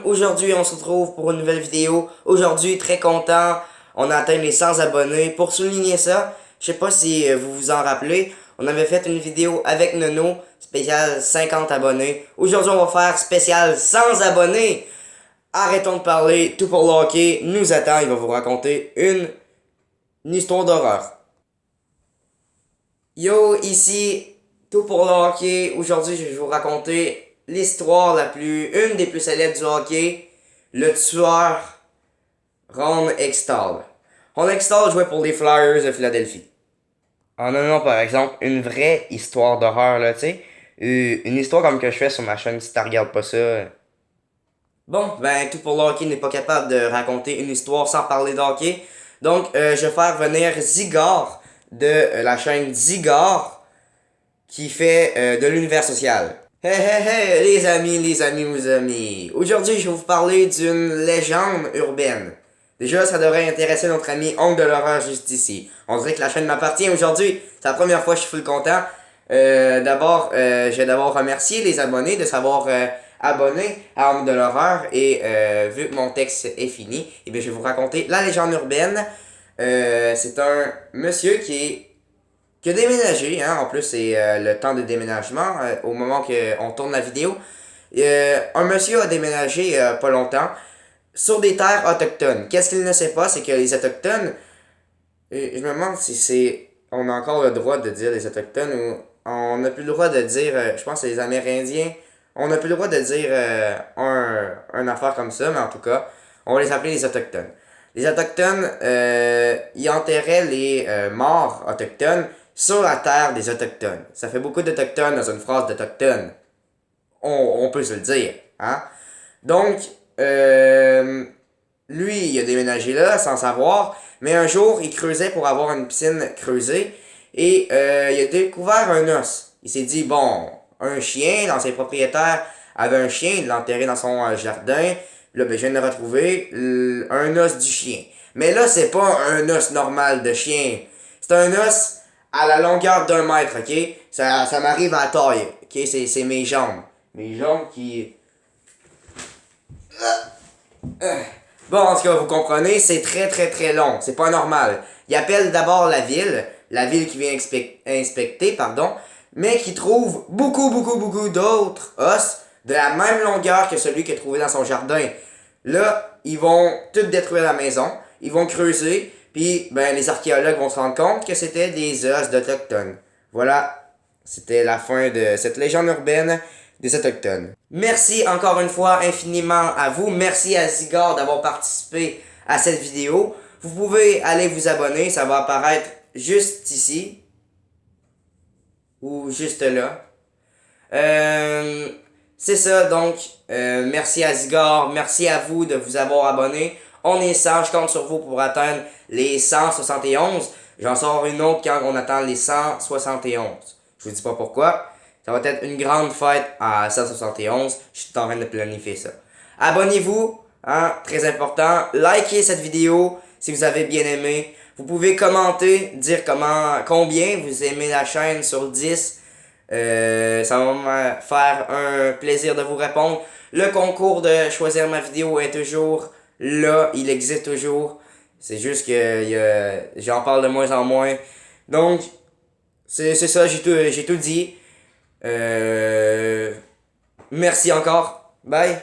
Aujourd'hui, on se retrouve pour une nouvelle vidéo. Aujourd'hui, très content, on a atteint les 100 abonnés. Pour souligner ça, je sais pas si vous vous en rappelez, on avait fait une vidéo avec Nono, spécial 50 abonnés. Aujourd'hui, on va faire spécial 100 abonnés. Arrêtons de parler, Tout pour le hockey nous attend. Il va vous raconter une histoire d'horreur. Yo, ici, Tout pour le hockey. Aujourd'hui, je vais vous raconter une des plus célèbres du hockey, le tueur Ron Hextall. Ron Hextall jouait pour les Flyers de Philadelphie. En non, par exemple, une vraie histoire d'horreur, là, tu sais. Une histoire comme que je fais sur ma chaîne, si tu regardes pas ça. Bon, ben, Tout pour le hockey n'est pas capable de raconter une histoire sans parler de hockey. Donc, je vais faire venir Zigor de la chaîne Zigor qui fait de l'univers social. Hey, hey, hey, les amis. Aujourd'hui, je vais vous parler d'une légende urbaine. Déjà, ça devrait intéresser notre ami Oncle de l'horreur juste ici. On dirait que la chaîne m'appartient aujourd'hui. C'est la première fois que je suis full content. Je vais d'abord remercier les abonnés de s'avoir abonné à Oncle de l'horreur. Et vu que mon texte est fini, eh bien, je vais vous raconter la légende urbaine. C'est un monsieur qui a déménagé, hein, en plus c'est le temps de déménagement, au moment qu'on tourne la vidéo. Un monsieur a déménagé pas longtemps sur des terres autochtones. Qu'est-ce qu'il ne sait pas, c'est que les autochtones, je me demande si on a encore le droit de dire les autochtones ou on n'a plus le droit de dire, je pense que c'est les Amérindiens, on n'a plus le droit de dire un affaire comme ça, mais en tout cas, on va les appeler les autochtones. Les autochtones, ils enterraient les morts autochtones sur la terre des autochtones. Ça fait beaucoup d'autochtones dans une phrase d'autochtone. On peut se le dire, hein? Donc, lui, il a déménagé là sans savoir, mais un jour, il creusait pour avoir une piscine creusée et il a découvert un os. Il s'est dit, bon, un chien, l'ancien propriétaire avait un chien, il l'a enterré dans son jardin. Là, ben, je viens de retrouver un os du chien. Mais là, c'est pas un os normal de chien. C'est un os à la longueur d'un mètre, ok? Ça m'arrive à la taille, ok? C'est mes jambes. Mes jambes qui... Bon, en tout cas, vous comprenez, c'est très long. C'est pas normal. Il appelle d'abord la ville qui vient inspecter, pardon, mais qui trouve beaucoup d'autres os de la même longueur que celui qu'il a trouvé dans son jardin. Là, ils vont tout détruire la maison, ils vont creuser, puis ben, les archéologues vont se rendre compte que c'était des os d'Autochtones. Voilà, c'était la fin de cette légende urbaine des Autochtones. Merci encore une fois infiniment à vous. Merci à Zigor d'avoir participé à cette vidéo. Vous pouvez aller vous abonner, ça va apparaître juste ici. Ou juste là. C'est ça, donc, merci à Zigor, merci à vous de vous avoir abonné. On est 100, je compte sur vous pour atteindre les 171. J'en sors une autre quand on atteint les 171. Je vous dis pas pourquoi. Ça va être une grande fête à 171. Je suis en train de planifier ça. Abonnez-vous, hein, très important. Likez cette vidéo si vous avez bien aimé. Vous pouvez commenter, dire combien vous aimez la chaîne sur 10. Ça va me faire un plaisir de vous répondre. Le concours de choisir ma vidéo est toujours là, il existe toujours. C'est juste que j'en parle de moins en moins. Donc, c'est ça, j'ai tout dit. Merci encore. Bye.